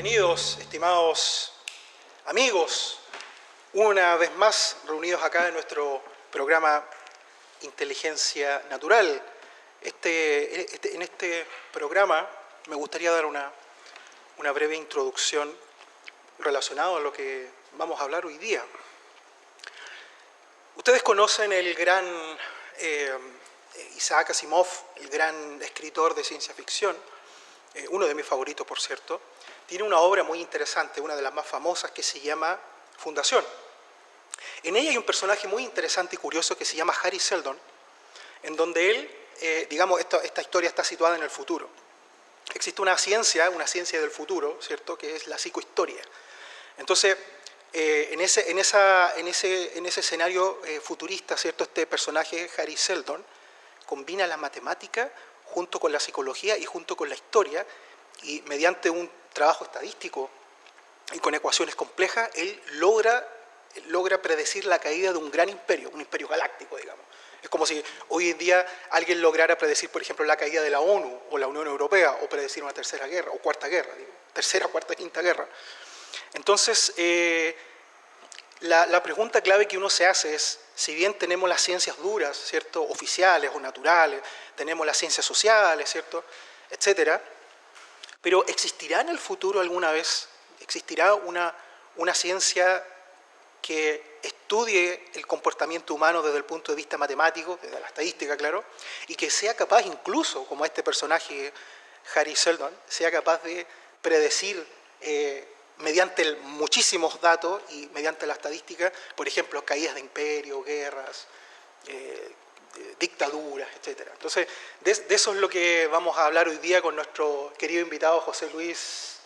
Bienvenidos, estimados amigos, una vez más reunidos acá en nuestro programa Inteligencia Natural. En este programa me gustaría dar una breve introducción relacionada a lo que vamos a hablar hoy día. Ustedes conocen el gran Isaac Asimov, el gran escritor de ciencia ficción, uno de mis favoritos, por cierto. Tiene una obra muy interesante, una de las más famosas, que se llama Fundación. En ella hay un personaje muy interesante y curioso que se llama Hari Seldon, en donde él, digamos, esta historia está situada en el futuro. Existe una ciencia del futuro, ¿cierto?, que es la psicohistoria. Entonces, en ese escenario futurista, ¿cierto?, este personaje, Hari Seldon, combina la matemática junto con la psicología y junto con la historia, y mediante un trabajo estadístico y con ecuaciones complejas, él logra predecir la caída de un gran imperio, un imperio galáctico, digamos. Es como si hoy en día alguien lograra predecir, por ejemplo, la caída de la ONU o la Unión Europea, o predecir una tercera guerra, o cuarta guerra, digo, tercera, cuarta, quinta guerra. Entonces, la pregunta clave que uno se hace es, si bien tenemos las ciencias duras, ¿cierto?, oficiales o naturales, tenemos las ciencias sociales, ¿cierto?, etcétera, pero ¿existirá en el futuro alguna vez, existirá una ciencia que estudie el comportamiento humano desde el punto de vista matemático, desde la estadística, claro, y que sea capaz, incluso como este personaje, Hari Seldon, sea capaz de predecir mediante muchísimos datos y mediante la estadística, por ejemplo, caídas de imperios, guerras, dictaduras, etc. Entonces, de eso es lo que vamos a hablar hoy día con nuestro querido invitado José Luis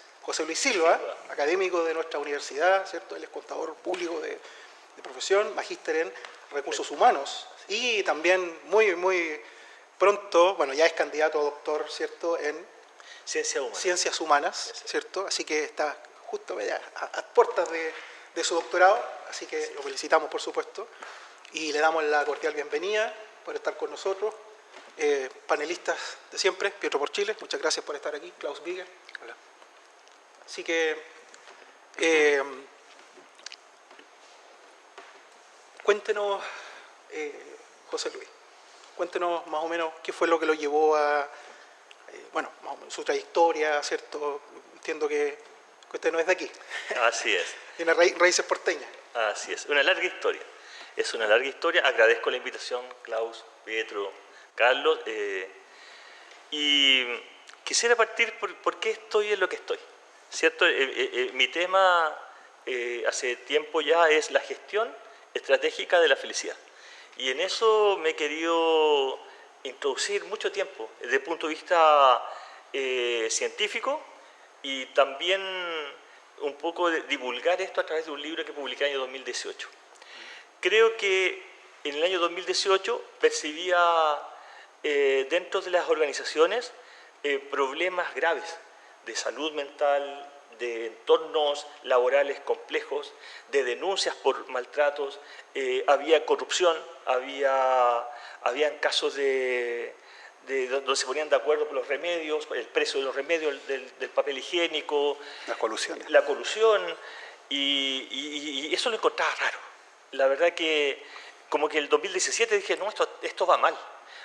Silva, académico de nuestra universidad, ¿cierto? Él es contador público de profesión, magíster en recursos humanos y también muy pronto, bueno, ya es candidato a doctor, ¿cierto?, en ciencias humanas, ¿cierto? Así que está justo a puertas de su doctorado, así que lo felicitamos, por supuesto, y le damos la cordial bienvenida por estar con nosotros. Panelistas de siempre, Pietro Porchile, muchas gracias por estar aquí, Klaus Bigger. Hola. Así que cuéntenos, José Luis, cuéntenos más o menos qué fue lo que lo llevó a, bueno, más o menos su trayectoria, ¿cierto? Entiendo que usted no es de aquí. Así es. Tiene raíces porteñas. Así es, una larga historia. Es una larga historia. Agradezco la invitación, Klaus, Pietro, Carlos. Y quisiera partir por qué estoy en lo que estoy, ¿cierto? Mi tema hace tiempo ya es la gestión estratégica de la felicidad. Y en eso me he querido introducir mucho tiempo, desde el punto de vista científico, y también un poco de divulgar esto a través de un libro que publiqué en el año 2018. Creo que en el año 2018 percibía dentro de las organizaciones problemas graves de salud mental, de entornos laborales complejos, de denuncias por maltratos, había corrupción, habían casos donde se ponían de acuerdo por los remedios, el precio de los remedios, del papel higiénico, la colusión, y eso lo encontraba raro. La verdad que como que en el 2017 dije, no, esto va mal.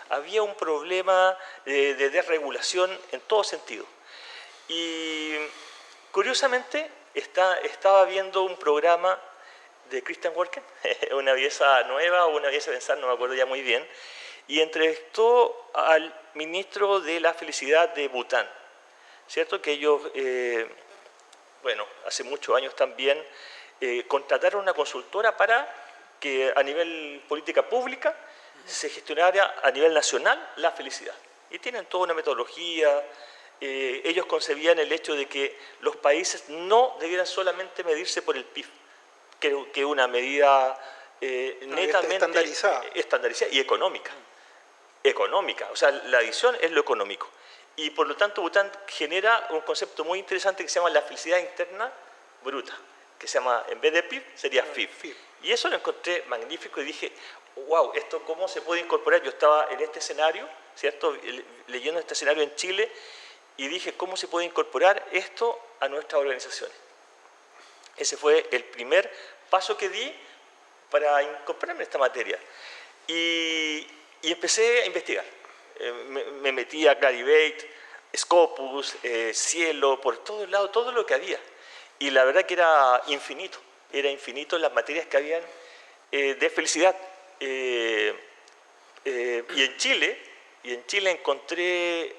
Había un problema de desregulación en todo sentido. Y curiosamente estaba viendo un programa de Christian Walken, Una belleza nueva o Una belleza pensar, no me acuerdo ya muy bien, y entrevistó al ministro de la felicidad de Bután, ¿cierto? Que ellos, bueno, hace muchos años también contrataron una consultora para que a nivel política pública se gestionara a nivel nacional la felicidad. Y tienen toda una metodología. Ellos concebían el hecho de que los países no debieran solamente medirse por el PIB, que una medida netamente estandarizada y económica. O sea, la adición es lo económico. Y por lo tanto Bután genera un concepto muy interesante que se llama la felicidad interna bruta, que se llama, en vez de PIB, sería FIB. Y eso lo encontré magnífico y dije, wow, ¿esto cómo se puede incorporar? Yo estaba en este escenario, ¿cierto?, leyendo este escenario en Chile, y dije, ¿cómo se puede incorporar esto a nuestras organizaciones? Ese fue el primer paso que di para incorporarme en esta materia. Y empecé a investigar. Me metí a Clarivate, Scopus, Cielo, por todos lados, todo lo que había. Y la verdad que era infinito las materias que habían de felicidad. Y en Chile encontré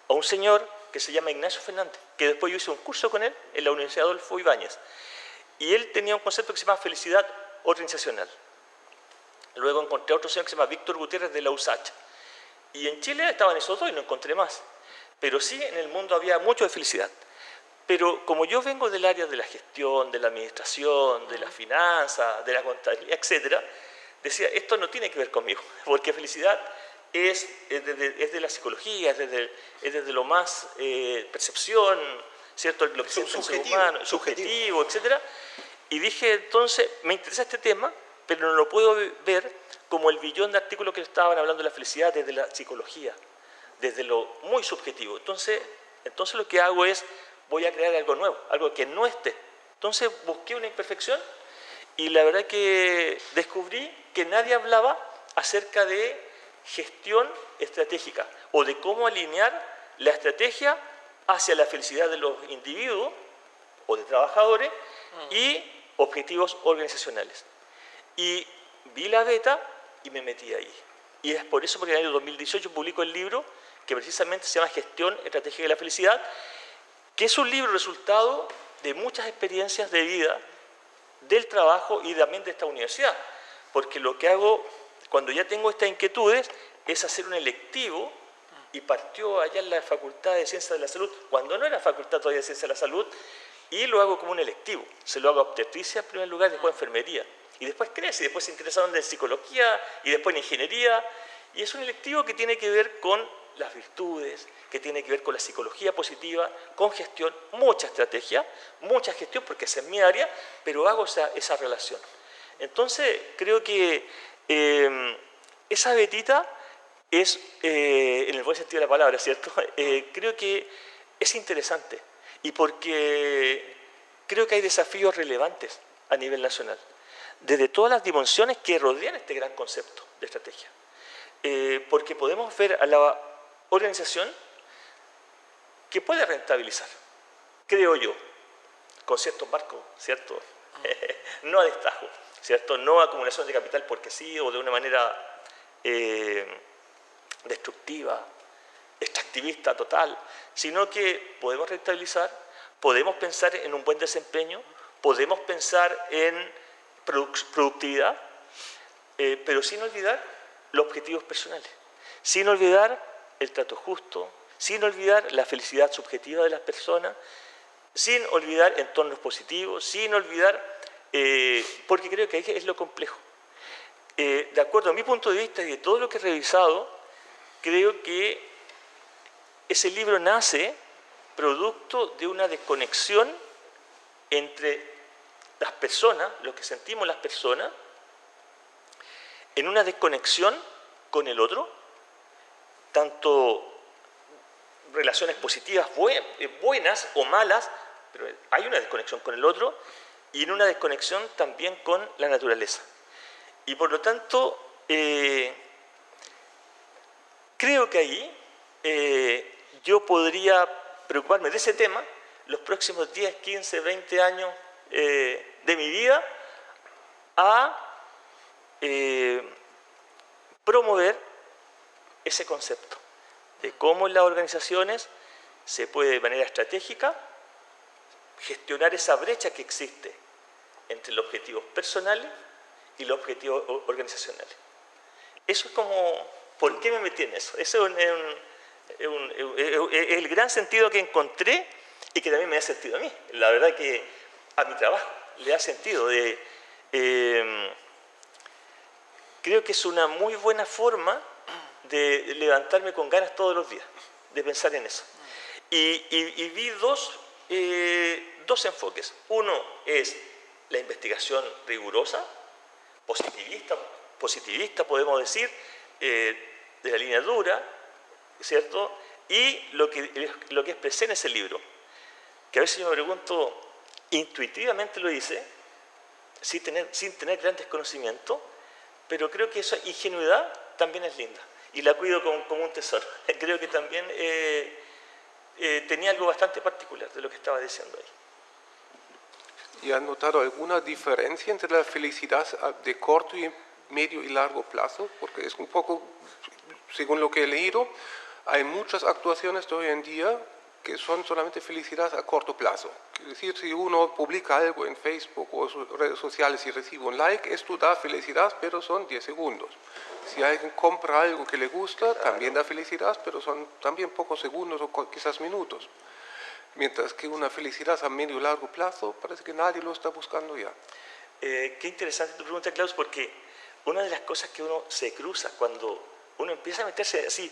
a un señor que se llama Ignacio Fernández, que después yo hice un curso con él en la Universidad Adolfo Ibáñez. Y él tenía un concepto que se llama felicidad organizacional. Luego encontré a otro señor que se llama Víctor Gutiérrez de la USACH. Y en Chile estaban esos dos y no encontré más. Pero sí, en el mundo había mucho de felicidad. Pero como yo vengo del área de la gestión, de la administración, de la finanza, de la contabilidad, etc., decía, esto no tiene que ver conmigo, porque felicidad es de la psicología, es desde lo más percepción, ¿cierto? Lo que siente el ser humano, subjetivo, etc. Y dije, entonces, me interesa este tema, pero no lo puedo ver como el billón de artículos que estaban hablando de la felicidad desde la psicología, desde lo muy subjetivo. Entonces lo que hago es, voy a crear algo nuevo, algo que no esté. Entonces busqué una imperfección y la verdad que descubrí que nadie hablaba acerca de gestión estratégica o de cómo alinear la estrategia hacia la felicidad de los individuos o de trabajadores y objetivos organizacionales. Y vi la beta y me metí ahí. Y es por eso, porque en el año 2018 publico el libro que precisamente se llama Gestión Estratégica de la Felicidad, que es un libro resultado de muchas experiencias de vida, del trabajo y también de esta universidad. Porque lo que hago cuando ya tengo estas inquietudes es hacer un electivo, y partió allá en la Facultad de Ciencias de la Salud, cuando no era Facultad todavía de Ciencias de la Salud, y lo hago como un electivo. Se lo hago a obstetricia en primer lugar, después a enfermería. Y después crece, y después se interesaron en psicología, y después en ingeniería. Y es un electivo que tiene que ver con las virtudes, que tiene que ver con la psicología positiva, con gestión, mucha estrategia, mucha gestión, porque esa es mi área, pero hago esa relación. Entonces, creo que esa betita es, en el buen sentido de la palabra, ¿cierto? Creo que es interesante, y porque creo que hay desafíos relevantes a nivel nacional, desde todas las dimensiones que rodean este gran concepto de estrategia. Porque podemos ver a la organización que puede rentabilizar, creo yo, con ciertos marcos, ¿cierto? No a destajo, ¿cierto? No a acumulación de capital porque sí o de una manera destructiva, extractivista total, sino que podemos rentabilizar, podemos pensar en un buen desempeño, podemos pensar en productividad, pero sin olvidar los objetivos personales, sin olvidar el trato justo, sin olvidar la felicidad subjetiva de las personas, sin olvidar entornos positivos, sin olvidar, porque creo que ahí es lo complejo. De acuerdo a mi punto de vista y de todo lo que he revisado, creo que ese libro nace producto de una desconexión entre las personas, lo que sentimos las personas, en una desconexión con el otro, tanto relaciones positivas buenas o malas, pero hay una desconexión con el otro, y en una desconexión también con la naturaleza. Y por lo tanto, creo que ahí yo podría preocuparme de ese tema los próximos 10, 15, 20 años de mi vida a promover ese concepto de cómo en las organizaciones se puede de manera estratégica gestionar esa brecha que existe entre los objetivos personales y los objetivos organizacionales. Eso es como, ¿por qué me metí en eso? Eso es el gran sentido que encontré y que también me da sentido a mí. La verdad que a mi trabajo le da sentido. Creo que es una muy buena forma de levantarme con ganas todos los días, de pensar en eso. Y vi dos enfoques. Uno es la investigación rigurosa, positivista podemos decir, de la línea dura, ¿cierto? y lo que expresé en ese libro, que a veces yo me pregunto, intuitivamente lo hice, sin tener grandes conocimientos, pero creo que esa ingenuidad también es linda y la cuido como un tesoro. Creo que también tenía algo bastante particular de lo que estaba diciendo ahí. ¿Y han notado alguna diferencia entre la felicidad de corto y medio y largo plazo? Porque es un poco, según lo que he leído, hay muchas actuaciones de hoy en día que son solamente felicidad a corto plazo. Es decir, si uno publica algo en Facebook o en redes sociales y recibe un like, esto da felicidad, pero son 10 segundos. Si alguien compra algo que le gusta, también da felicidad, pero son también pocos segundos o quizás minutos. Mientras que una felicidad a medio y largo plazo, parece que nadie lo está buscando ya. Qué interesante tu pregunta, Klaus, porque una de las cosas que uno se cruza cuando uno empieza a meterse así,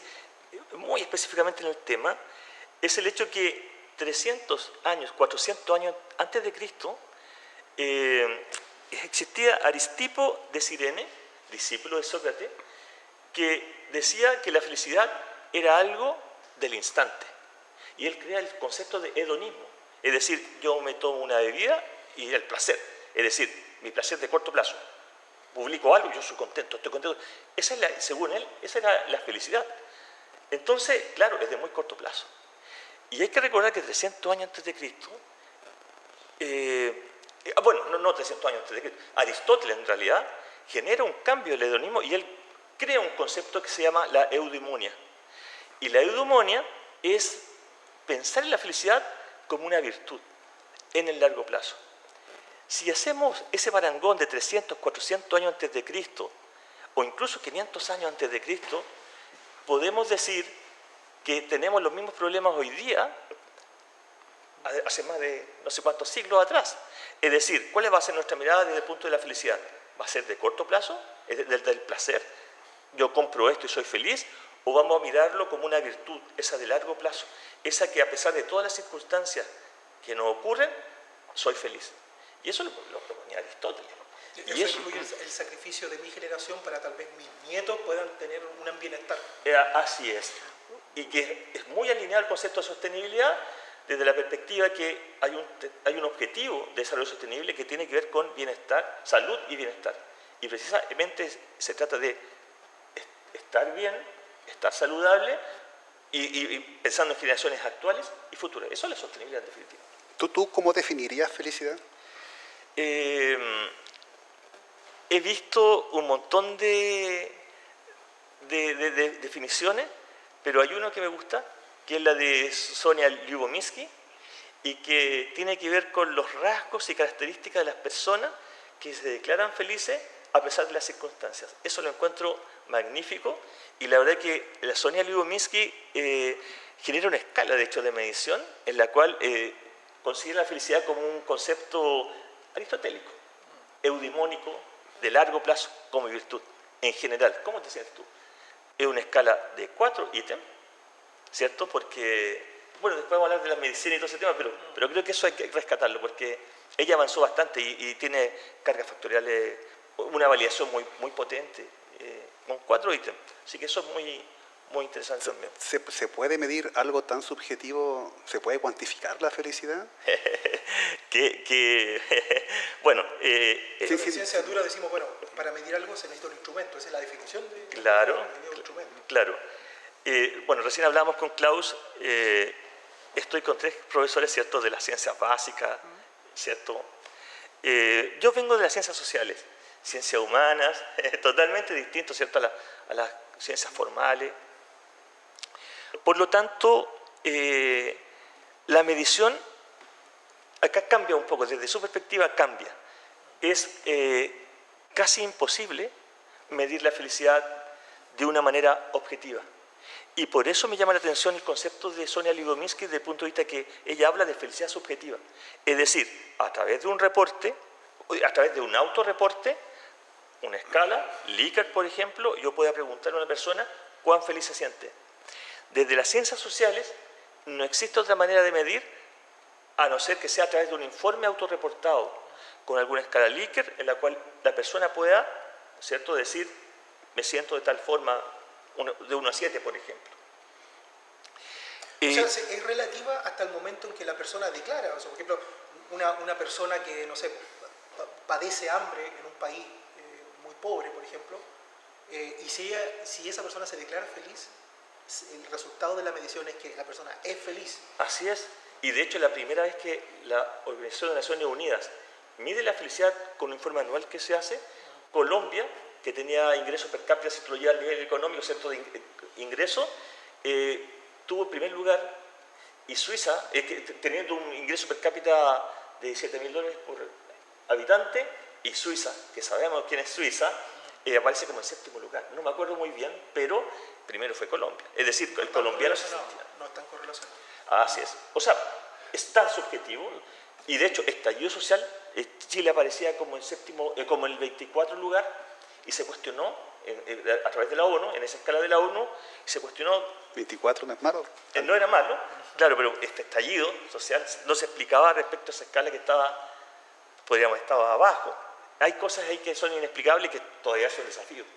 muy específicamente en el tema, es el hecho que 300 años, 400 años antes de Cristo, existía Aristipo de Cirene, discípulo de Sócrates, que decía que la felicidad era algo del instante. Y él crea el concepto de hedonismo, es decir, yo me tomo una bebida y el placer, es decir, mi placer de corto plazo. Publico algo, yo soy contento, estoy contento. Según él, esa era la felicidad. Entonces, claro, es de muy corto plazo. Y hay que recordar que 300 años antes de Cristo, bueno, no 300 años antes de Cristo, Aristóteles en realidad genera un cambio del hedonismo y él crea un concepto que se llama la eudemonia. Y la eudemonia es pensar en la felicidad como una virtud en el largo plazo. Si hacemos ese parangón de 300, 400 años antes de Cristo, o incluso 500 años antes de Cristo, podemos decir que tenemos los mismos problemas hoy día, hace más de no sé cuántos siglos atrás. Es decir, ¿cuál va a ser nuestra mirada desde el punto de la felicidad? ¿Va a ser de corto plazo, del placer? ¿Yo compro esto y soy feliz? ¿O vamos a mirarlo como una virtud, esa de largo plazo? Esa que a pesar de todas las circunstancias que nos ocurren, soy feliz. Y eso lo proponía Aristóteles. Y eso incluye el sacrificio de mi generación para tal vez mis nietos puedan tener un bienestar. Así es. Y que es muy alineado al concepto de sostenibilidad desde la perspectiva que hay un objetivo de desarrollo sostenible que tiene que ver con bienestar, salud y bienestar. Y precisamente se trata de estar bien, estar saludable y pensando en generaciones actuales y futuras. Eso es la sostenibilidad en definitiva. ¿Tú cómo definirías felicidad? He visto un montón de definiciones, pero hay uno que me gusta, que es la de Sonia Lyubomirsky, y que tiene que ver con los rasgos y características de las personas que se declaran felices a pesar de las circunstancias. Eso lo encuentro magnífico, y la verdad que la Sonia Lyubomirsky genera una escala, de hecho, de medición, en la cual considera la felicidad como un concepto aristotélico, eudimónico, de largo plazo, como virtud, en general. ¿Cómo te sientes tú? Es una escala de 4 ítems, ¿cierto? Porque, bueno, después vamos a hablar de la medicina y todo ese tema, pero creo que eso hay que rescatarlo, porque ella avanzó bastante y tiene cargas factoriales, una validación muy potente, con 4 ítems. Así que eso es muy interesante también. ¿Se puede medir algo tan subjetivo? ¿Se puede cuantificar la felicidad? Bueno, en ciencia dura decimos, bueno, para medir algo se necesita un instrumento, esa es la definición de un instrumento. Claro. Bueno, recién hablábamos con Klaus, estoy con 3 profesores, ¿cierto?, de las ciencias básicas, ¿cierto? Yo vengo de las ciencias sociales, ciencias humanas, totalmente distinto, ¿cierto?, a las ciencias formales. Por lo tanto, la medición acá cambia un poco, desde su perspectiva cambia. Es casi imposible medir la felicidad de una manera objetiva. Y por eso me llama la atención el concepto de Sonia Lyubomirsky desde el punto de vista que ella habla de felicidad subjetiva. Es decir, a través de un reporte, a través de un autorreporte, una escala, Likert, por ejemplo, yo puedo preguntar a una persona cuán feliz se siente. Desde las ciencias sociales no existe otra manera de medir a no ser que sea a través de un informe autorreportado con alguna escala Likert en la cual la persona pueda, ¿cierto?, decir, me siento de tal forma, de 1 a 7, por ejemplo. O sea, es relativa hasta el momento en que la persona declara. O sea, por ejemplo, una persona que, no sé, padece hambre en un país muy pobre, por ejemplo, y si esa persona se declara feliz, el resultado de la medición es que la persona es feliz. Así es. Y de hecho, la primera vez que la Organización de Naciones Unidas mide la felicidad con un informe anual que se hace, Colombia, que tenía ingresos per cápita, si lo lleva al nivel económico, ¿cierto?, de ingreso, tuvo el primer lugar, y Suiza, teniendo un ingreso per cápita de $7.000 por habitante, y Suiza, que sabemos quién es Suiza, aparece como en séptimo lugar. No me acuerdo muy bien, pero primero fue Colombia. Es decir, el colombiano se sentía. No están correlacionados. Así es. O sea, es tan subjetivo, y de hecho, estallido social, Chile aparecía como como el 24 lugar, y se cuestionó a través de la ONU, en esa escala de la ONU, se cuestionó. 24 no es malo. No era malo, claro, pero este estallido social no se explicaba respecto a esa escala que estaba abajo. Hay cosas ahí que son inexplicables y que todavía son desafíos.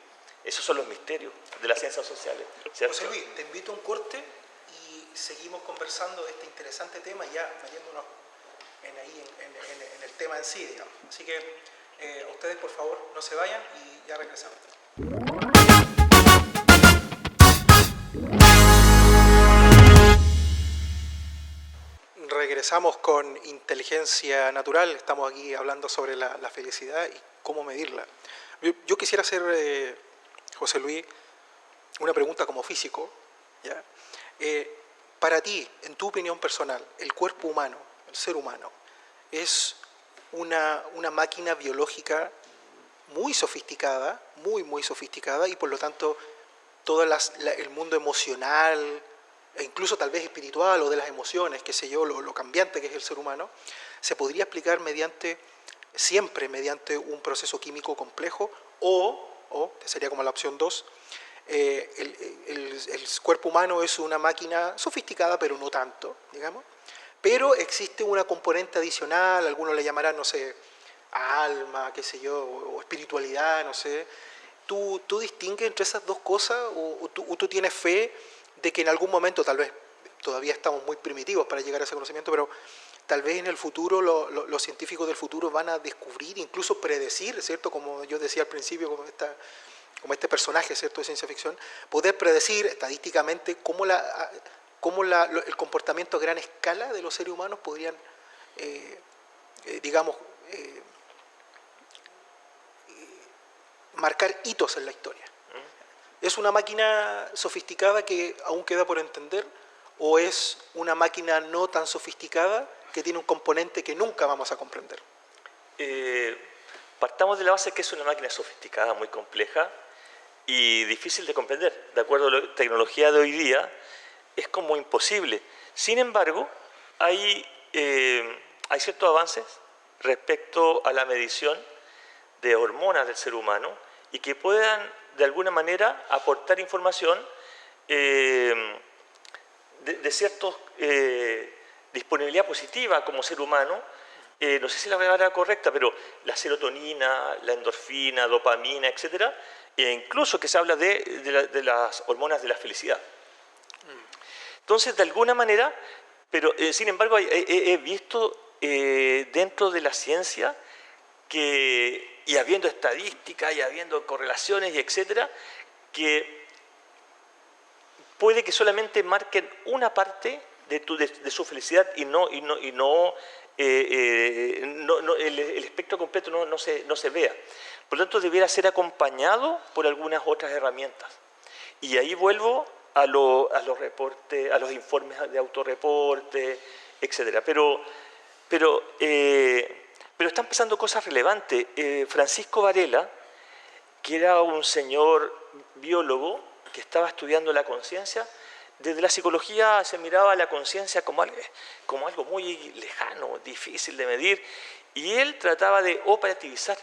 Esos son los misterios de las ciencias sociales, ¿cierto? José Luis, te invito a un corte y seguimos conversando de este interesante tema, ya metiéndonos en el tema en sí, digamos. Así que ustedes, por favor, no se vayan y ya regresamos. Regresamos con Inteligencia Natural. Estamos aquí hablando sobre la felicidad y cómo medirla. Yo quisiera hacer, José Luis, una pregunta como físico, ¿ya? Para ti, en tu opinión personal, el cuerpo humano, el ser humano, es una máquina biológica muy sofisticada, muy sofisticada, y por lo tanto todo el mundo emocional, e incluso tal vez espiritual o de las emociones, qué sé yo, lo cambiante que es el ser humano, se podría explicar siempre mediante un proceso químico complejo, o que sería como la opción 2, el cuerpo humano es una máquina sofisticada, pero no tanto, digamos, pero existe una componente adicional, algunos le llamarán, no sé, alma, qué sé yo, o espiritualidad, no sé. ¿Tú distingues entre esas dos cosas o tú tienes fe de que en algún momento, tal vez todavía estamos muy primitivos para llegar a ese conocimiento, pero tal vez en el futuro los científicos del futuro van a descubrir, incluso predecir, ¿cierto? Como yo decía al principio, como este personaje, ¿cierto?, de ciencia ficción, poder predecir estadísticamente cómo el comportamiento a gran escala de los seres humanos podrían, marcar hitos en la historia. ¿Es una máquina sofisticada que aún queda por entender o es una máquina no tan sofisticada que tiene un componente que nunca vamos a comprender? Partamos de la base que es una máquina sofisticada, muy compleja y difícil de comprender. De acuerdo a la tecnología de hoy día, es como imposible. Sin embargo, hay ciertos avances respecto a la medición de hormonas del ser humano y que puedan, de alguna manera, aportar información de cierta disponibilidad positiva como ser humano. No sé si la palabra correcta, pero la serotonina, la endorfina, dopamina, etcétera, e incluso que se habla de las hormonas de la felicidad. Entonces, de alguna manera, pero sin embargo, he visto dentro de la ciencia que, y habiendo estadísticas y habiendo correlaciones y etcétera, que puede que solamente marquen una parte de su felicidad y el espectro completo no se vea. Por lo tanto, debiera ser acompañado por algunas otras herramientas. Y ahí vuelvo a los reportes, a los informes de autorreporte, etcétera. Pero están pasando cosas relevantes. Francisco Varela, que era un señor biólogo que estaba estudiando la conciencia, desde la psicología se miraba a la conciencia como algo muy lejano, difícil de medir, y él trataba de operativizar.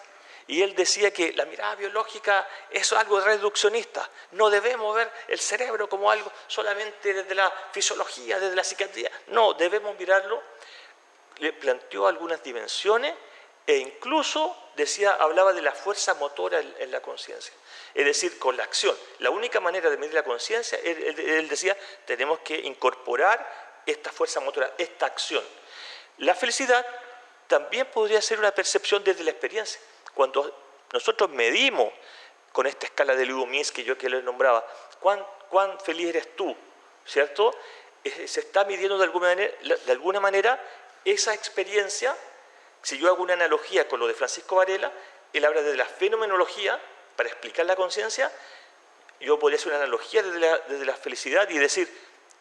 Y él decía que la mirada biológica es algo reduccionista. No debemos ver el cerebro como algo solamente desde la fisiología, desde la psiquiatría. No, debemos mirarlo. Le planteó algunas dimensiones e incluso hablaba de la fuerza motora en la conciencia. Es decir, con la acción. La única manera de medir la conciencia, él decía, tenemos que incorporar esta fuerza motora, esta acción. La felicidad también podría ser una percepción desde la experiencia. Cuando nosotros medimos con esta escala de Lubomín, que les nombraba, cuán feliz eres tú, ¿cierto? Se está midiendo de alguna manera esa experiencia. Si yo hago una analogía con lo de Francisco Varela, él habla de la fenomenología para explicar la conciencia. Yo podría hacer una analogía desde la felicidad y decir,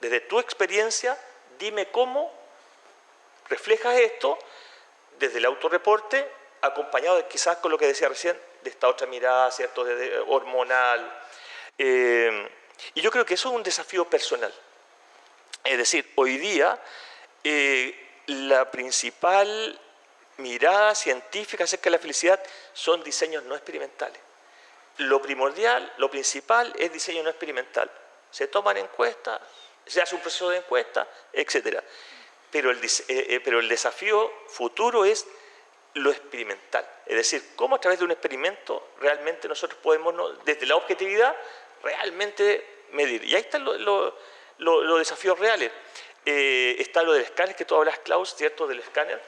desde tu experiencia, dime cómo reflejas esto desde el autorreporte, acompañado quizás con lo que decía recién, de esta otra mirada, ¿cierto?, hormonal. Y yo creo que eso es un desafío personal. Es decir, hoy día la principal mirada científica acerca de la felicidad son diseños no experimentales. Lo primordial, lo principal es diseño no experimental. Se toman encuestas, se hace un proceso de encuesta, etc. Pero el desafío futuro es lo experimental. Es decir, cómo a través de un experimento realmente nosotros podemos, desde la objetividad, realmente medir. Y ahí están los desafíos reales. Está lo del escáner, que tú hablas, Klaus, ¿cierto?, del escáner.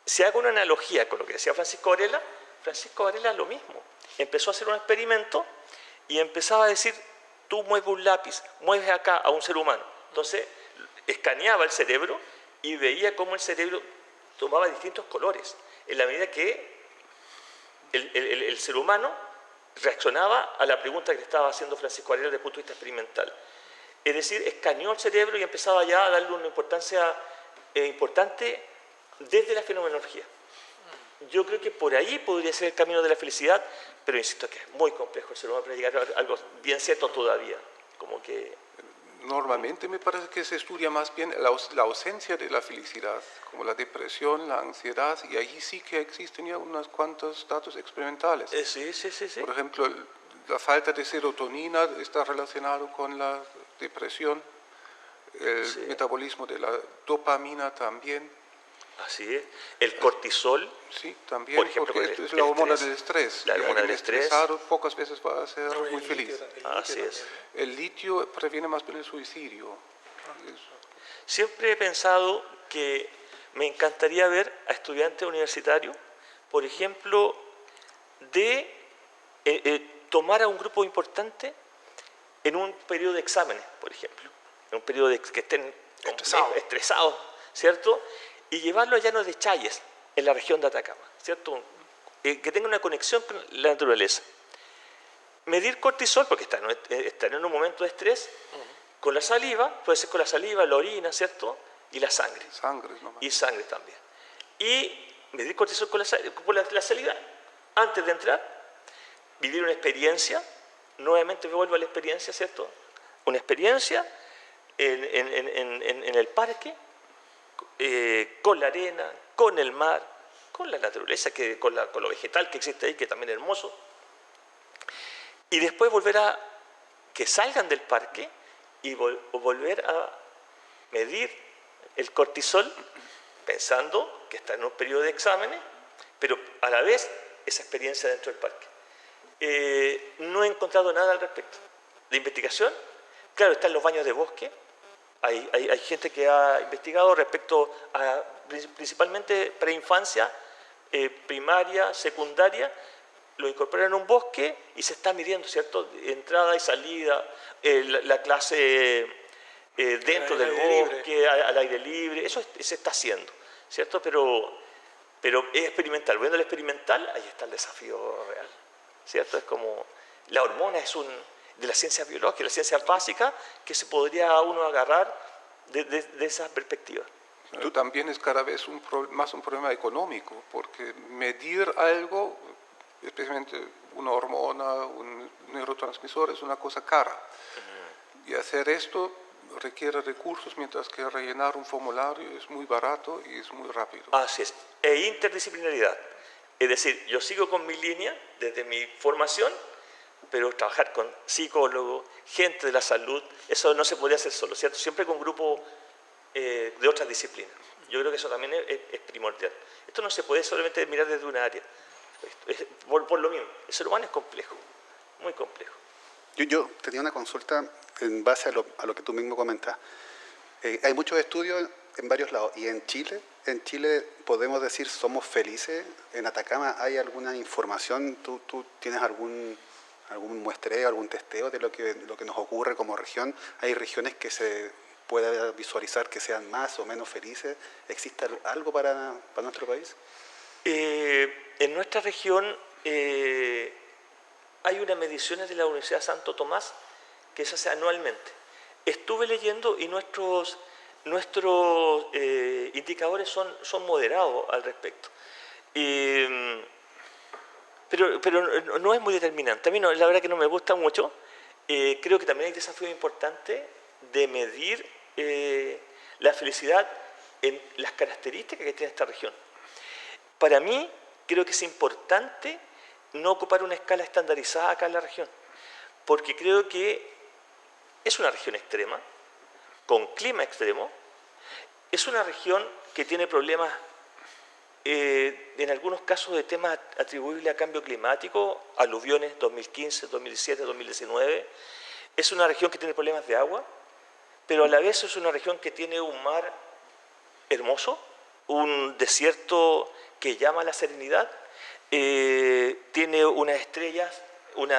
Si hago una analogía con lo que decía Francisco Varela lo mismo. Empezó a hacer un experimento y empezaba a decir, tú mueves un lápiz, mueves acá a un ser humano. Entonces, escaneaba el cerebro y veía cómo el cerebro tomaba distintos colores, en la medida que el ser humano reaccionaba a la pregunta que le estaba haciendo Francisco Varela desde el punto de vista experimental. Es decir, escaneó el cerebro y empezaba ya a darle una importancia importante desde la fenomenología. Yo creo que por ahí podría ser el camino de la felicidad, pero insisto que es muy complejo el ser humano para llegar a algo bien cierto todavía. Como que... Normalmente me parece que se estudia más bien la ausencia de la felicidad, como la depresión, la ansiedad, y allí sí que existen ya unos cuantos datos experimentales. Sí. Por ejemplo, la falta de serotonina está relacionado con la depresión, el metabolismo de la dopamina también. Así es. El cortisol, sí, también, por ejemplo, porque es la hormona del estrés. La hormona del estrés. Estresado pocas veces va a ser muy feliz. Así es. El litio previene más bien el suicidio. Siempre he pensado que me encantaría ver a estudiantes universitarios, por ejemplo, tomar a un grupo importante en un periodo de exámenes, por ejemplo, en un periodo que estén estresados, ¿cierto?, y llevarlo a llanos de Chayes, en la región de Atacama, ¿cierto?, que tenga una conexión con la naturaleza. Medir cortisol, porque están en un momento de estrés, con la saliva, puede ser con la saliva, la orina, ¿cierto?, y la sangre. Y sangre también. Y medir cortisol con la saliva, antes de entrar, vivir una experiencia, nuevamente vuelvo a la experiencia, ¿cierto?, una experiencia en el parque, con la arena, con el mar, con la naturaleza, con lo vegetal que existe ahí, que también es hermoso, y después volver a que salgan del parque y volver a medir el cortisol, pensando que está en un periodo de exámenes, pero a la vez esa experiencia dentro del parque. No he encontrado nada al respecto. De investigación, claro, están los baños de bosque. Hay gente que ha investigado respecto a principalmente preinfancia, primaria, secundaria, lo incorporan en un bosque y se está midiendo, ¿cierto?, entrada y salida, la clase dentro del bosque, al aire libre, eso se está haciendo, ¿cierto? Pero es experimental. Viendo el experimental, ahí está el desafío real, ¿cierto? Es como la hormona es de la ciencia biológica, la ciencia básica, que se podría uno agarrar de esa perspectiva. Pero también es cada vez más un problema económico, porque medir algo, especialmente una hormona, un neurotransmisor, es una cosa cara. Y hacer esto requiere recursos, mientras que rellenar un formulario es muy barato y es muy rápido. Así es. E interdisciplinaridad. Es decir, yo sigo con mi línea desde mi formación, pero trabajar con psicólogos, gente de la salud, eso no se podría hacer solo, ¿cierto? Siempre con grupos de otras disciplinas. Yo creo que eso también es primordial. Esto no se puede solamente mirar desde una área. Por lo mismo, el ser humano es complejo, muy complejo. Yo tenía una consulta en base a lo que tú mismo comentas. Hay muchos estudios en varios lados y en Chile podemos decir somos felices. En Atacama hay alguna información, tú tienes algún muestreo, algún testeo de lo que nos ocurre como región. Hay regiones que se pueda visualizar que sean más o menos felices. ¿Existe algo para nuestro país? En nuestra región hay unas mediciones de la Universidad Santo Tomás que se hace anualmente. Estuve leyendo y nuestros indicadores son moderados al respecto. Pero no es muy determinante. A mí la verdad que no me gusta mucho. Creo que también hay desafíos importantes de medir la felicidad en las características que tiene esta región. Para mí, creo que es importante no ocupar una escala estandarizada acá en la región, porque creo que es una región extrema, con clima extremo, es una región que tiene problemas, en algunos casos, de temas atribuibles a cambio climático, aluviones 2015, 2017, 2019. Es una región que tiene problemas de agua, pero a la vez es una región que tiene un mar hermoso, un desierto que llama a la serenidad, tiene unas estrellas, un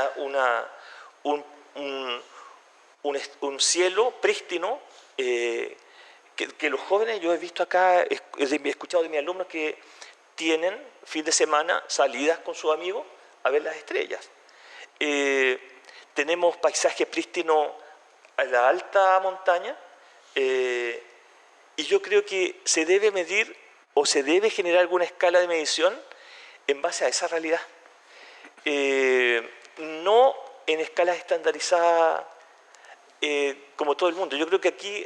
cielo prístino, que los jóvenes, yo he visto acá, he escuchado de mis alumnos que tienen fin de semana salidas con sus amigos a ver las estrellas. Tenemos paisajes prístinos a la alta montaña, y yo creo que se debe medir o se debe generar alguna escala de medición en base a esa realidad. No en escalas estandarizadas como todo el mundo. Yo creo que aquí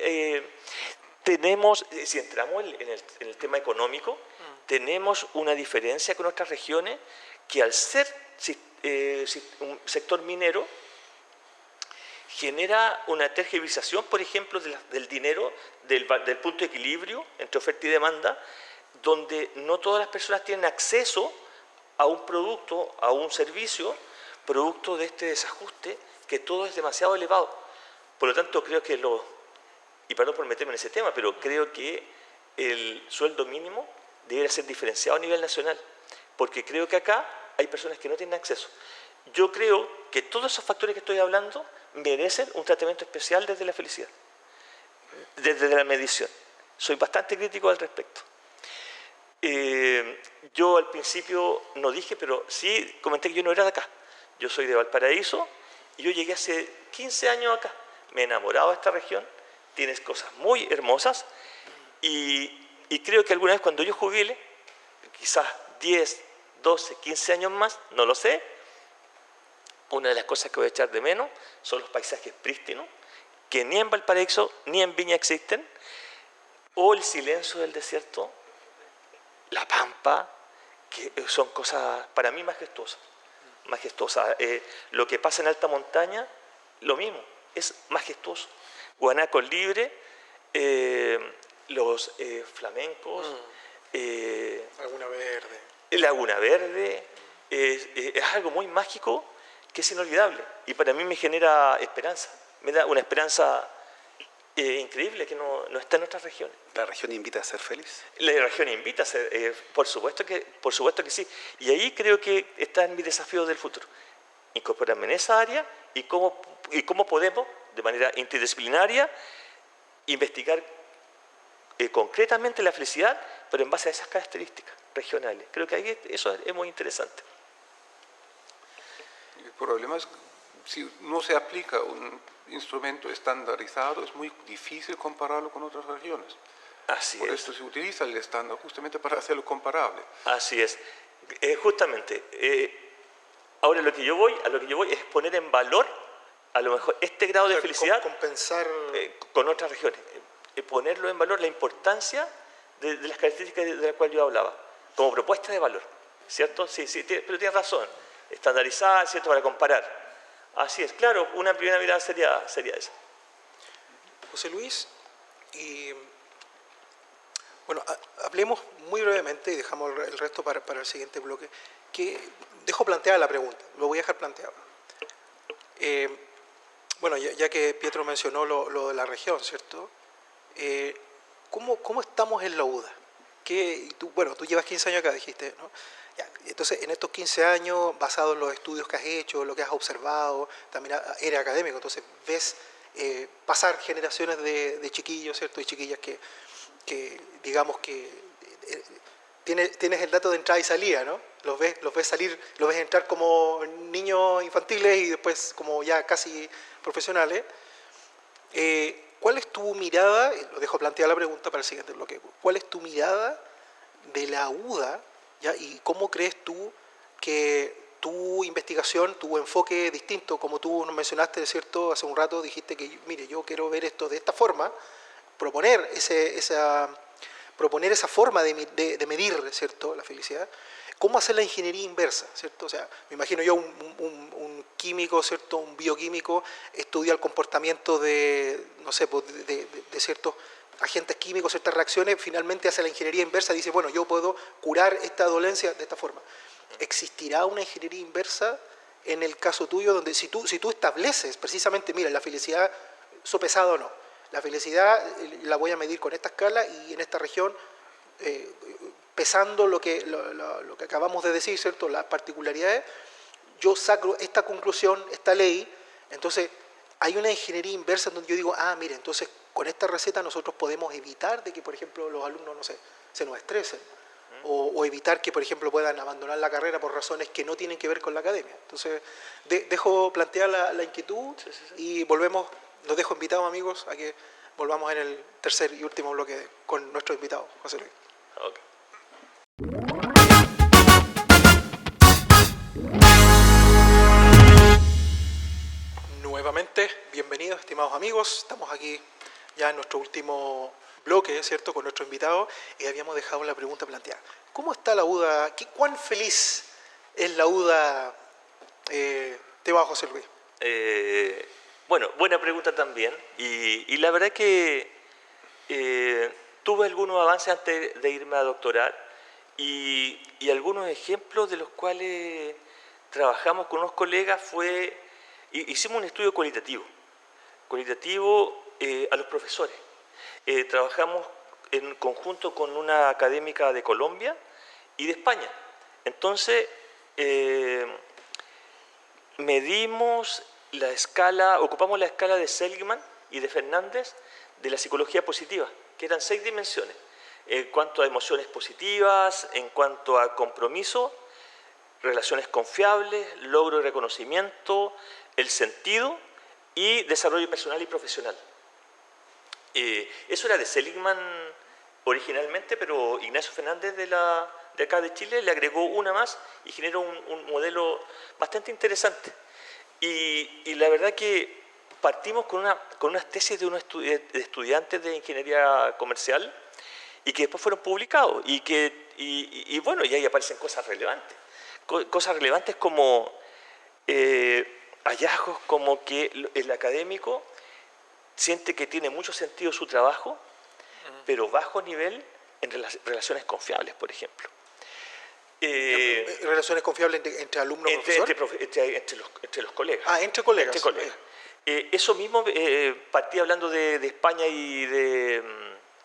tenemos, si entramos en el tema económico, tenemos una diferencia con otras regiones que, al ser un sector minero, genera una tergiversación, por ejemplo, del dinero, del punto de equilibrio entre oferta y demanda, donde no todas las personas tienen acceso a un producto, a un servicio, producto de este desajuste, que todo es demasiado elevado. Por lo tanto, creo que y perdón por meterme en ese tema, pero creo que el sueldo mínimo debería ser diferenciado a nivel nacional, porque creo que acá hay personas que no tienen acceso. Yo creo que todos esos factores que estoy hablando merecen un tratamiento especial desde la felicidad, desde la medición. Soy bastante crítico al respecto. Yo al principio no dije, pero sí comenté que yo no era de acá. Yo soy de Valparaíso y yo llegué hace 15 años acá. Me he enamorado de esta región, tienes cosas muy hermosas y creo que alguna vez cuando yo jubile, quizás 10, 12, 15 años más, no lo sé, una de las cosas que voy a echar de menos son los paisajes prístinos, que ni en Valparaíso ni en Viña existen, o el silencio del desierto, la pampa, que son cosas para mí majestuosas. Lo que pasa en alta montaña, lo mismo, es majestuoso. Guanacos libres, los flamencos, Laguna Verde, es algo muy mágico que es inolvidable y para mí me genera esperanza, me da una esperanza increíble que no está en otras regiones. ¿La región invita a ser feliz? La región invita a ser, por supuesto que sí. Y ahí creo que está en mi desafío del futuro. Incorporarme en esa área y cómo podemos, de manera interdisciplinaria, investigar concretamente la felicidad, pero en base a esas características regionales. Creo que ahí eso es muy interesante. El problema es que si no se aplica un instrumento estandarizado, es muy difícil compararlo con otras regiones. Así Por es. esto se utiliza el estándar justamente para hacerlo comparable. Así es. Justamente, ahora a lo que yo voy es poner en valor, a lo mejor, este grado de felicidad compensar con otras regiones. Ponerlo en valor, la importancia de las características de las cuales yo hablaba, como propuesta de valor, ¿cierto? Sí, pero tienes razón. Estandarizada, ¿cierto? Para comparar. Así es, claro, una primera mirada sería esa. José Luis, y bueno, hablemos muy brevemente y dejamos el resto para el siguiente bloque. que dejo planteada la pregunta, lo voy a dejar planteado. Bueno, ya que Pietro mencionó lo de la región, ¿cierto? ¿Cómo estamos en la UDA? Bueno, tú llevas 15 años acá, dijiste, ¿no? Ya, entonces, en estos 15 años, basado en los estudios que has hecho, lo que has observado, también eres académico, entonces ves pasar generaciones de chiquillos, ¿cierto? Y chiquillas que digamos que tienes el dato de entrada y salida, ¿no? Los ves salir, los ves entrar como niños infantiles y después como ya casi profesionales. ¿Cuál es tu mirada? Lo dejo planteada la pregunta para el siguiente bloque. ¿Cuál es tu mirada de la UDA, ¿ya? Y cómo crees tú que tu investigación, tu enfoque distinto, como tú nos mencionaste, ¿cierto? Hace un rato dijiste que, mire, yo quiero ver esto de esta forma, proponer esa forma de medir, ¿cierto?, la felicidad. ¿Cómo hacer la ingeniería inversa, ¿cierto? O sea, me imagino yo un químico, ¿cierto?, un bioquímico, estudia el comportamiento de, no sé, de ciertos agentes químicos, ciertas reacciones, finalmente hace la ingeniería inversa, dice, bueno, yo puedo curar esta dolencia de esta forma. ¿Existirá una ingeniería inversa en el caso tuyo, donde si tú estableces precisamente, mira, la felicidad sopesada o no, la felicidad la voy a medir con esta escala y en esta región, pesando lo que acabamos de decir, ¿cierto?, las particularidades, yo saco esta conclusión, esta ley, entonces hay una ingeniería inversa donde yo digo, mire, entonces con esta receta nosotros podemos evitar de que, por ejemplo, los alumnos, no sé, se nos estresen, o evitar que, por ejemplo, puedan abandonar la carrera por razones que no tienen que ver con la academia. Entonces, dejo plantear la inquietud y volvemos, los dejo invitados, amigos, a que volvamos en el tercer y último bloque con nuestro invitado, José Luis. Okay. Nuevamente, bienvenidos, estimados amigos. Estamos aquí ya en nuestro último bloque, ¿cierto?, con nuestro invitado, y habíamos dejado la pregunta planteada. ¿Cómo está la UDA? ¿Cuán feliz es la UDA? Te va, José Luis. Bueno, buena pregunta también. Y la verdad que tuve algunos avances antes de irme a doctorar y algunos ejemplos de los cuales trabajamos con unos colegas hicimos un estudio cualitativo a los profesores. Trabajamos en conjunto con una académica de Colombia y de España. Entonces, ocupamos la escala de Seligman y de Fernández de la psicología positiva, que eran 6 dimensiones, en cuanto a emociones positivas, en cuanto a compromiso, relaciones confiables, logro y reconocimiento, el sentido y desarrollo personal y profesional. Eso era de Seligman originalmente, pero Ignacio Fernández de acá de Chile le agregó una más y generó un modelo bastante interesante. Y la verdad que partimos con unas tesis de unos estudiantes de ingeniería comercial y que después fueron publicados y bueno, y ahí aparecen cosas relevantes. Cosas relevantes como hallazgos como que el académico siente que tiene mucho sentido su trabajo, pero bajo nivel en relaciones confiables, por ejemplo. ¿Relaciones confiables entre alumnos y profesores? Entre los colegas. Entre colegas. Entre colegas. Eso mismo partí hablando de España y de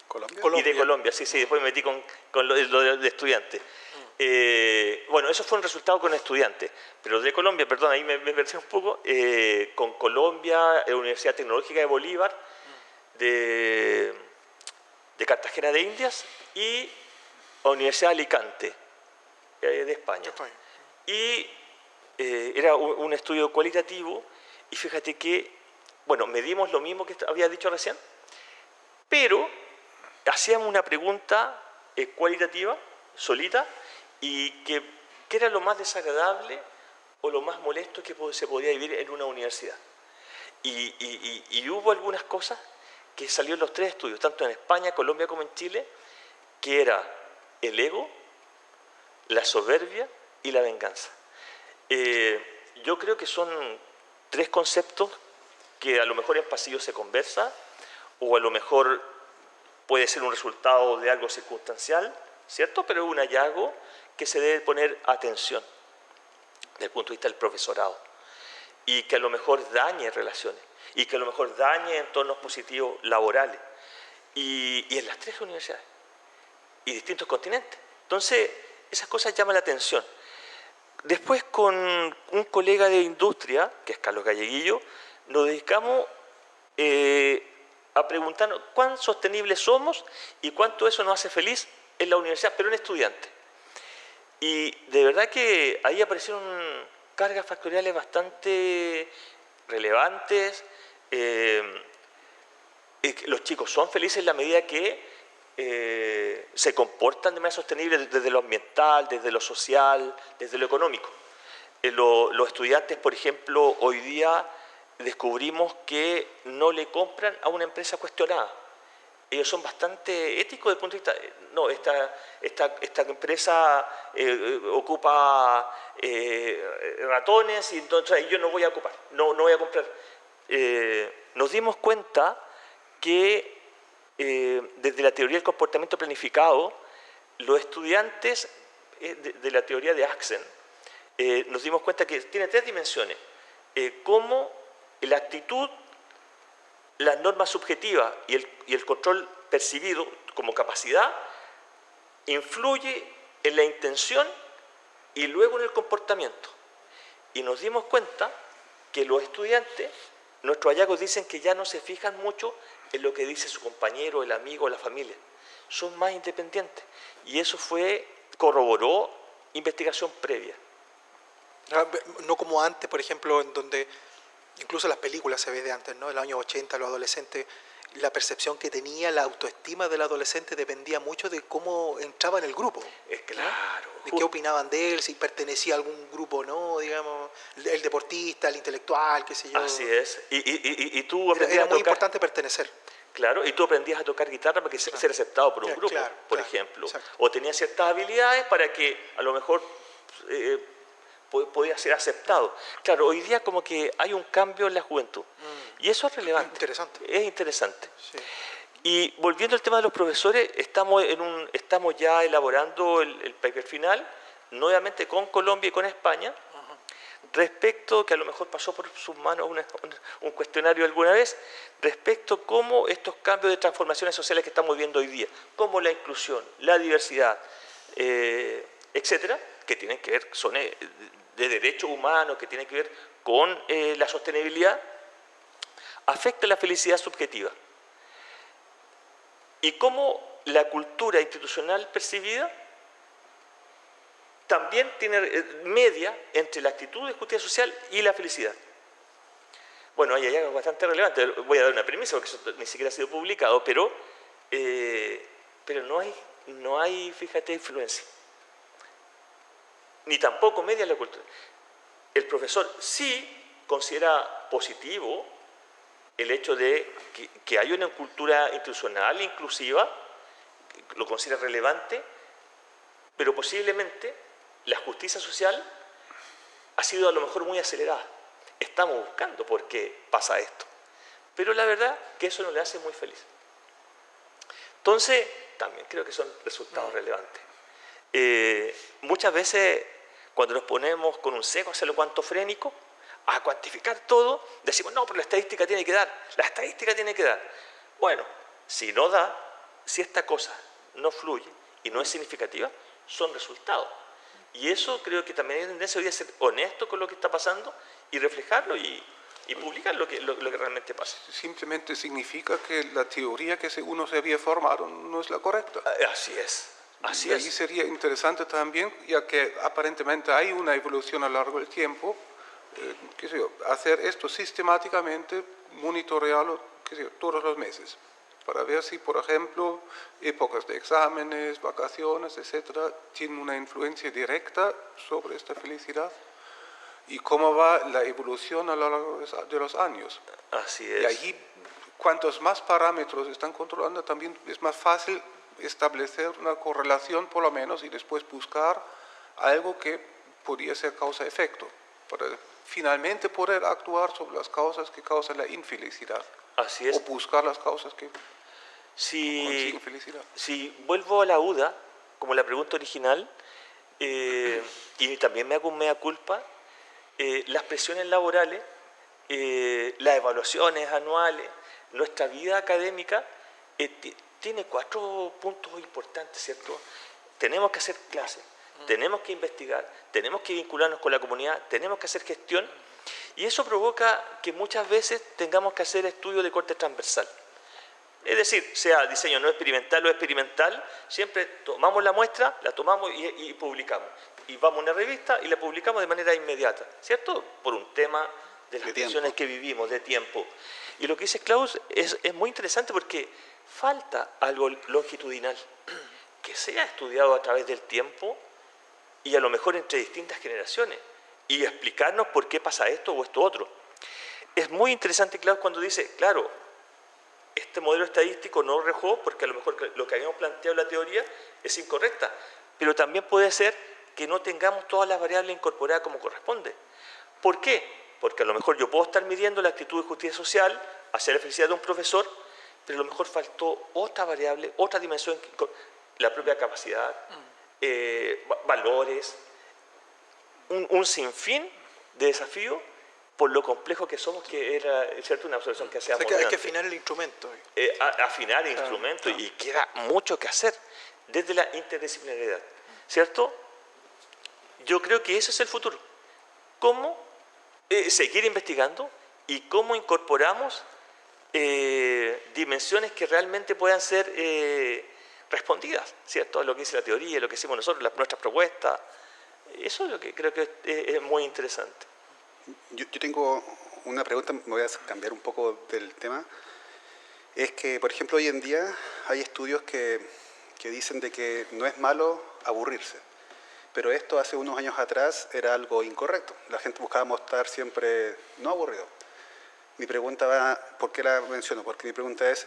Colombia. Y de Colombia, sí, después me metí con lo de estudiantes. Bueno, eso fue un resultado con estudiantes, pero de Colombia, perdón, ahí me perdí un poco, con Colombia, Universidad Tecnológica de Bolívar, de Cartagena de Indias y Universidad de Alicante, de España. Y era un estudio cualitativo y fíjate que, bueno, medimos lo mismo que había dicho recién, pero hacíamos una pregunta cualitativa, solita, y que era lo más desagradable o lo más molesto que se podía vivir en una universidad. Y hubo algunas cosas que salieron en los 3 estudios, tanto en España, Colombia como en Chile, que era el ego, la soberbia y la venganza. Yo creo que son 3 conceptos que a lo mejor en pasillo se conversa o a lo mejor puede ser un resultado de algo circunstancial, ¿cierto? Pero es un hallazgo que se debe poner atención desde el punto de vista del profesorado y que a lo mejor dañe relaciones y que a lo mejor dañe entornos positivos laborales y en las 3 universidades y distintos continentes. Entonces, esas cosas llaman la atención. Después, con un colega de industria, que es Carlos Galleguillo, nos dedicamos a preguntarnos cuán sostenibles somos y cuánto eso nos hace feliz en la universidad, pero en estudiantes. Y de verdad que ahí aparecieron cargas factoriales bastante relevantes. Los chicos son felices en la medida que se comportan de manera sostenible desde lo ambiental, desde lo social, desde lo económico. Los estudiantes, por ejemplo, hoy día descubrimos que no le compran a una empresa cuestionada. Ellos son bastante éticos desde el punto de vista, no, esta empresa ocupa ratones y entonces yo no voy a ocupar, no voy a comprar. Nos dimos cuenta que desde la teoría del comportamiento planificado, los estudiantes de la teoría de Axen, nos dimos cuenta que tiene 3 dimensiones, cómo la actitud, las normas subjetivas y el control percibido como capacidad influye en la intención y luego en el comportamiento. Y nos dimos cuenta que los estudiantes, nuestros hallazgos dicen que ya no se fijan mucho en lo que dice su compañero, el amigo, la familia. Son más independientes. Y eso corroboró investigación previa. No como antes, por ejemplo, en donde incluso las películas se ve de antes, ¿no? En los años 80, los adolescentes, la percepción que tenía, la autoestima del adolescente dependía mucho de cómo entraba en el grupo. Claro. De qué opinaban de él, si pertenecía a algún grupo o no, digamos, el deportista, el intelectual, qué sé yo. Así es. Y tú aprendías Era a muy tocar, importante pertenecer. claro, y tú aprendías a tocar guitarra para que ser aceptado por un grupo, por ejemplo. Exacto. O tenías ciertas habilidades para que a lo mejor podía ser aceptado. Claro, hoy día como que hay un cambio en la juventud. Y eso es relevante. Interesante. Es interesante. Sí. Y volviendo al tema de los profesores, estamos ya elaborando el paper final, nuevamente con Colombia y con España, respecto, que a lo mejor pasó por sus manos un cuestionario alguna vez, respecto a cómo estos cambios de transformaciones sociales que estamos viviendo hoy día, como la inclusión, la diversidad, etcétera, que tienen que ver, son de derechos humanos, que tienen que ver con la sostenibilidad, afecta la felicidad subjetiva. Y cómo la cultura institucional percibida también tiene media entre la actitud de justicia social y la felicidad. Bueno, hay algo bastante relevante. Voy a dar una premisa porque eso ni siquiera ha sido publicado, pero no hay, fíjate, influencia. Ni tampoco media en la cultura. El profesor sí considera positivo el hecho de que haya una cultura institucional inclusiva, lo considera relevante, pero posiblemente la justicia social ha sido a lo mejor muy acelerada. Estamos buscando por qué pasa esto. Pero la verdad que eso no le hace muy feliz. Entonces, también creo que son resultados relevantes. Muchas veces, cuando nos ponemos con un seco hacia lo cuantofrénico, a cuantificar todo, decimos, no, pero la estadística tiene que dar. La estadística tiene que dar. Bueno, si no da, si esta cosa no fluye y no es significativa, son resultados. Y eso creo que también hay tendencia hoy a ser honesto con lo que está pasando y reflejarlo y publicar lo que realmente pasa. Simplemente significa que la teoría que uno se había formado no es la correcta. Así es. Así y ahí es. sería interesante también, ya que aparentemente hay una evolución a lo largo del tiempo, hacer esto sistemáticamente, monitorearlo todos los meses, para ver si, por ejemplo, épocas de exámenes, vacaciones, etcétera, tienen una influencia directa sobre esta felicidad y cómo va la evolución a lo largo de los años. Así es. Y allí, cuantos más parámetros están controlando, también es más fácil establecer una correlación, por lo menos, y después buscar algo que podría ser causa-efecto, para finalmente poder actuar sobre las causas que causan la infelicidad. Así es. O buscar las causas que consiguen felicidad. Si vuelvo a la UDA, como la pregunta original, y también me hago un mea culpa, las presiones laborales, las evaluaciones anuales, nuestra vida académica tiene 4 puntos importantes, ¿cierto? Tenemos que hacer clases, tenemos que investigar, tenemos que vincularnos con la comunidad, tenemos que hacer gestión, y eso provoca que muchas veces tengamos que hacer estudios de corte transversal. Es decir, sea diseño no experimental o experimental, siempre tomamos la muestra, la tomamos y publicamos. Y vamos a una revista y la publicamos de manera inmediata, ¿cierto? Por un tema de las condiciones que vivimos, de tiempo. Y lo que dice Klaus es muy interesante porque falta algo longitudinal, que sea estudiado a través del tiempo y a lo mejor entre distintas generaciones, y explicarnos por qué pasa esto o esto otro. Es muy interesante, Klaus, cuando dice, claro, este modelo estadístico no rejó porque a lo mejor lo que habíamos planteado en la teoría es incorrecta, pero también puede ser que no tengamos todas las variables incorporadas como corresponde. ¿Por qué? Porque a lo mejor yo puedo estar midiendo la actitud de justicia social hacia la felicidad de un profesor, pero a lo mejor faltó otra variable, otra dimensión, la propia capacidad, valores, un sinfín de desafíos por lo complejo que somos, que era, ¿cierto?, una observación que hacíamos. O sea, hay que afinar el instrumento. Afinar el instrumento, y queda mucho que hacer desde la interdisciplinariedad, ¿cierto? Yo creo que ese es el futuro. ¿Cómo seguir investigando y cómo incorporamos dimensiones que realmente puedan ser respondidas, ¿cierto?, a lo que dice la teoría, lo que hicimos nosotros, nuestras propuestas. Eso es lo que creo que es muy interesante. Yo tengo una pregunta, me voy a cambiar un poco del tema. Es que, por ejemplo, hoy en día hay estudios que dicen de que no es malo aburrirse, pero esto hace unos años atrás era algo incorrecto. La gente buscaba estar siempre no aburrido. Mi pregunta va, ¿por qué la menciono? Porque mi pregunta es,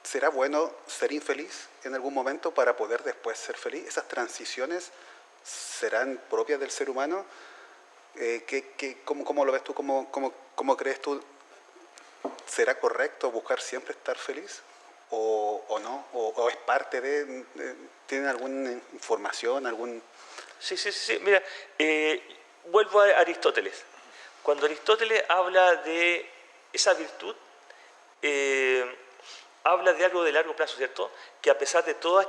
¿será bueno ser infeliz en algún momento para poder después ser feliz? ¿Esas transiciones serán propias del ser humano? ¿Cómo lo ves tú? ¿Cómo crees tú? ¿Será correcto buscar siempre estar feliz? ¿O no? ¿O es parte de ¿tienen alguna información? Sí. Mira, vuelvo a Aristóteles. Cuando Aristóteles habla de esa virtud, habla de algo de largo plazo, ¿cierto? Que a pesar de todas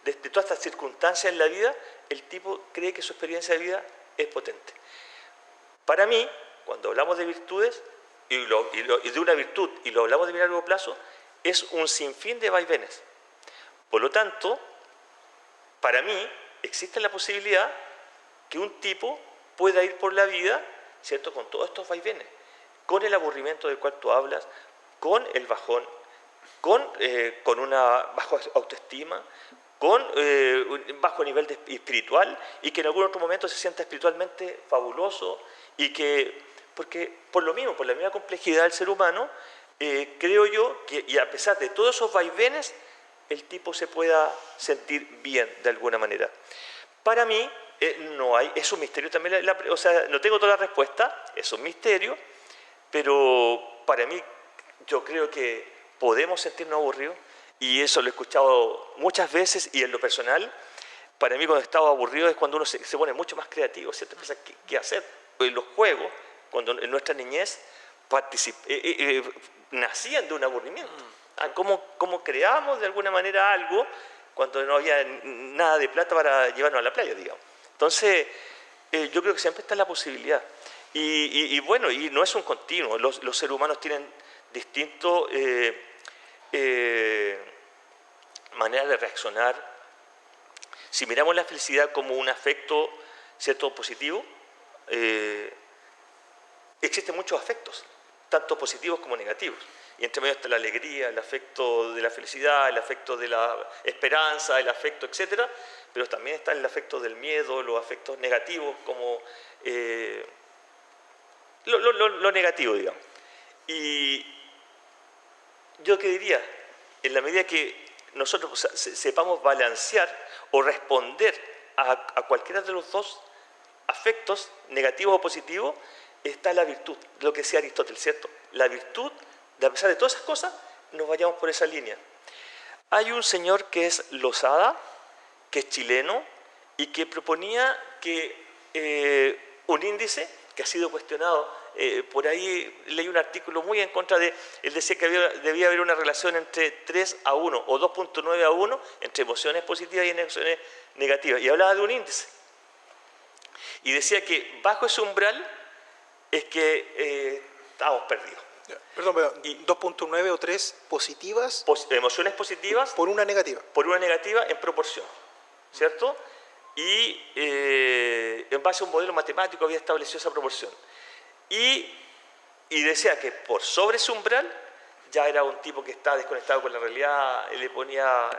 estas circunstancias en la vida, el tipo cree que su experiencia de vida es potente. Para mí, cuando hablamos de virtudes y de una virtud y lo hablamos de largo plazo, es un sinfín de vaivenes. Por lo tanto, para mí existe la posibilidad que un tipo pueda ir por la vida, ¿cierto?, con todos estos vaivenes, con el aburrimiento del cual tú hablas, con el bajón, con una baja autoestima, con un bajo nivel espiritual, y que en algún otro momento se sienta espiritualmente fabuloso, y que, porque por lo mismo, por la misma complejidad del ser humano, creo yo que, y a pesar de todos esos vaivenes, el tipo se pueda sentir bien de alguna manera. Para mí, no hay, es un misterio también, o sea, no tengo toda la respuesta, es un misterio, pero para mí, yo creo que podemos sentirnos aburridos, y eso lo he escuchado muchas veces, y en lo personal, para mí cuando he estado aburrido es cuando uno se pone mucho más creativo, ¿cierto? Piensa qué hacer. En los juegos, cuando en nuestra niñez nacían de un aburrimiento. ¿Cómo creamos de alguna manera algo cuando no había nada de plata para llevarnos a la playa, digamos? Entonces, yo creo que siempre está la posibilidad. Y bueno, y no es un continuo. Los seres humanos tienen distintas maneras de reaccionar. Si miramos la felicidad como un afecto, ¿cierto?, positivo, existen muchos afectos, tanto positivos como negativos. Y entre medio está la alegría, el afecto de la felicidad, el afecto de la esperanza, el afecto, etc. Pero también está el afecto del miedo, los afectos negativos, como lo negativo, digamos. Y yo qué diría, en la medida que nosotros sepamos balancear o responder a cualquiera de los dos afectos, negativos o positivos, está la virtud, lo que decía Aristóteles, ¿cierto? La virtud, de a pesar de todas esas cosas, nos vayamos por esa línea. Hay un señor que es Losada, que es chileno, y que proponía que un índice que ha sido cuestionado, por ahí leí un artículo muy en contra de, él decía que debía haber una relación entre 3:1 o 2.9:1 entre emociones positivas y emociones negativas, y hablaba de un índice. Y decía que bajo ese umbral es que estábamos perdidos. Perdón, 2.9 o 3 positivas Emociones positivas por una negativa. por una negativa en proporción, ¿cierto? Y en base a un modelo matemático había establecido esa proporción. Y decía que por sobre ese umbral ya era un tipo que estaba desconectado con la realidad, le ponía...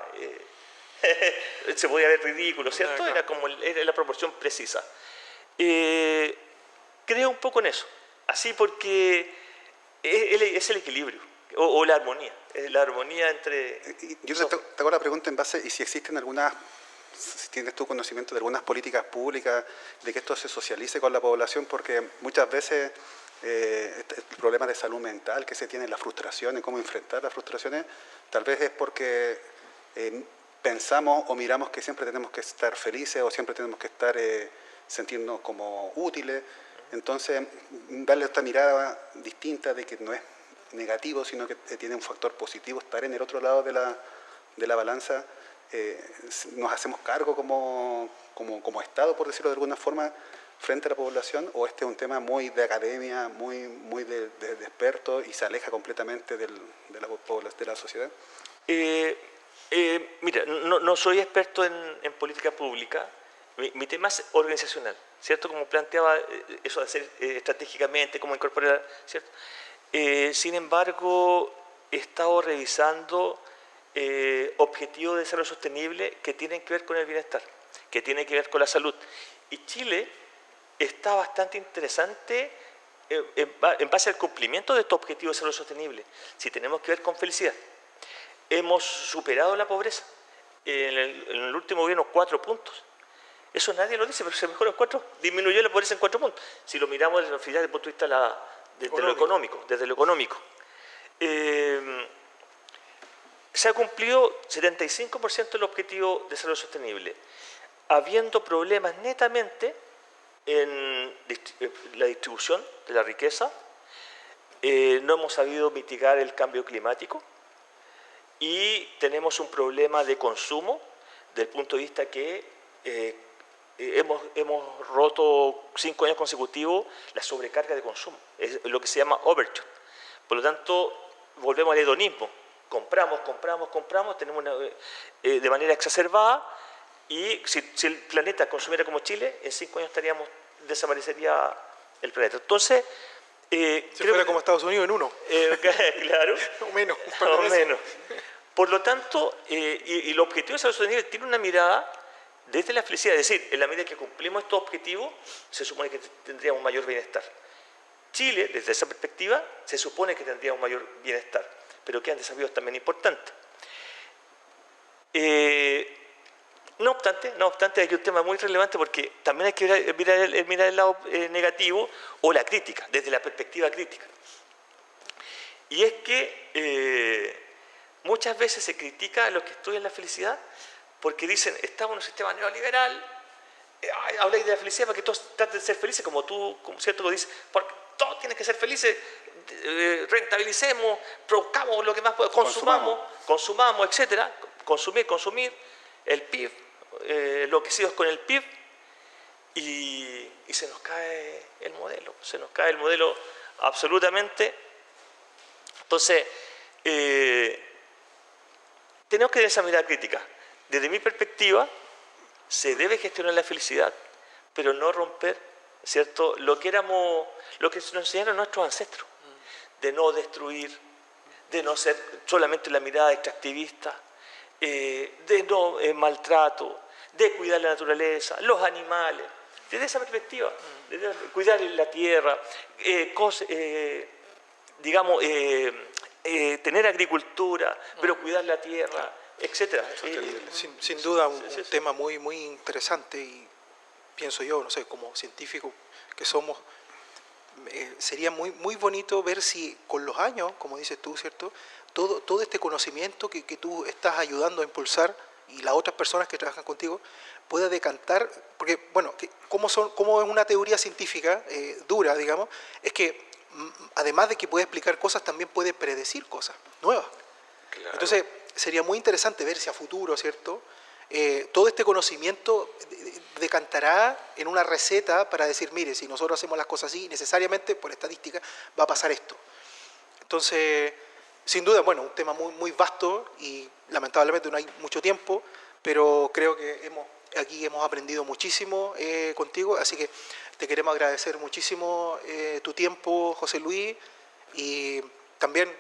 se podía ver ridículo, ¿cierto? Claro. Era como era la proporción precisa. Creo un poco en eso, así porque es el equilibrio o la armonía entre... Yo te hago la pregunta en base, y si existen algunas, si tienes tu conocimiento de algunas políticas públicas, de que esto se socialice con la población, porque muchas veces el problema de salud mental que se tiene, la frustración y cómo enfrentar las frustraciones, tal vez es porque pensamos o miramos que siempre tenemos que estar felices o siempre tenemos que estar sentirnos como útiles. Entonces, darle esta mirada distinta de que no es negativo, sino que tiene un factor positivo, estar en el otro lado de la balanza, nos hacemos cargo como Estado, por decirlo de alguna forma, frente a la población, o este es un tema muy de academia, muy de expertos y se aleja completamente de la sociedad. Mira, no soy experto en política pública, mi tema es organizacional, ¿cierto? Como planteaba eso de hacer estratégicamente, cómo incorporar, ¿cierto? Sin embargo, he estado revisando objetivos de desarrollo sostenible que tienen que ver con el bienestar, que tienen que ver con la salud. Y Chile está bastante interesante en base al cumplimiento de estos objetivos de desarrollo sostenible, si tenemos que ver con felicidad. Hemos superado la pobreza en el último gobierno 4 puntos. Eso nadie lo dice, pero se mejoró en 4, disminuyó la pobreza en 4 puntos. Si lo miramos desde el punto de vista desde lo económico. Se ha cumplido 75% del objetivo de desarrollo sostenible, habiendo problemas netamente en la distribución de la riqueza, no hemos sabido mitigar el cambio climático y tenemos un problema de consumo desde el punto de vista que hemos roto 5 años consecutivos la sobrecarga de consumo, es lo que se llama overshoot. Por lo tanto, volvemos al hedonismo. Compramos, tenemos de manera exacerbada, y si el planeta consumiera como Chile, en 5 años desaparecería el planeta. Entonces, Si fuera como Estados Unidos en 1. Claro. O menos. O menos. Por lo tanto, y el objetivo de desarrollo sostenible tiene una mirada desde la felicidad, es decir, en la medida que cumplimos estos objetivos, se supone que tendríamos mayor bienestar. Chile, desde esa perspectiva, se supone que tendría un mayor bienestar, pero quedan desafíos también importantes. No obstante, hay un tema muy relevante porque también hay que mirar el lado negativo o la crítica, desde la perspectiva crítica. Y es que muchas veces se critica a los que estudian la felicidad porque dicen, estamos en un sistema neoliberal, habláis de la felicidad para que todos traten de ser felices, como tú, ¿cierto? Dices, porque todos tienen que ser felices, rentabilicemos, produzcamos lo que más podemos, consumamos, etcétera, consumir, el PIB, enloquecidos con el PIB, y se nos cae el modelo, absolutamente. Entonces, tenemos que tener esa mirada crítica. Desde mi perspectiva, se debe gestionar la felicidad, pero no romper, ¿cierto?, lo que nos enseñaron nuestros ancestros, de no destruir, de no ser solamente la mirada extractivista, de no maltrato, de cuidar la naturaleza, los animales, desde esa perspectiva, de cuidar la tierra, tener agricultura, pero cuidar la tierra, etcétera. Sin duda un tema muy, muy interesante, y pienso yo, no sé, como científico que somos, sería muy, muy bonito ver si con los años, como dices tú, ¿cierto?, todo este conocimiento que tú estás ayudando a impulsar y las otras personas que trabajan contigo, pueda decantar, porque, bueno, como es una teoría científica dura, digamos, es que además de que puede explicar cosas, también puede predecir cosas nuevas. Claro. Entonces, sería muy interesante ver si a futuro, ¿cierto?, todo este conocimiento decantará en una receta para decir, mire, si nosotros hacemos las cosas así, necesariamente, por estadística, va a pasar esto. Entonces, sin duda, bueno, un tema muy, muy vasto y lamentablemente no hay mucho tiempo, pero creo que aquí hemos aprendido muchísimo contigo, así que te queremos agradecer muchísimo tu tiempo, José Luis, y también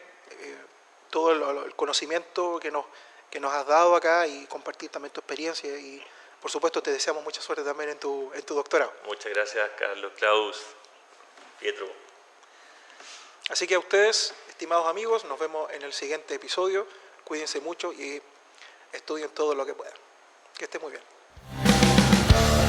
todo el conocimiento que nos has dado acá y compartir también tu experiencia, y por supuesto te deseamos mucha suerte también en tu doctorado. Muchas gracias, Carlos, Klaus, Pietro. Así que a ustedes, estimados amigos, nos vemos en el siguiente episodio. Cuídense mucho y estudien todo lo que puedan. Que estén muy bien.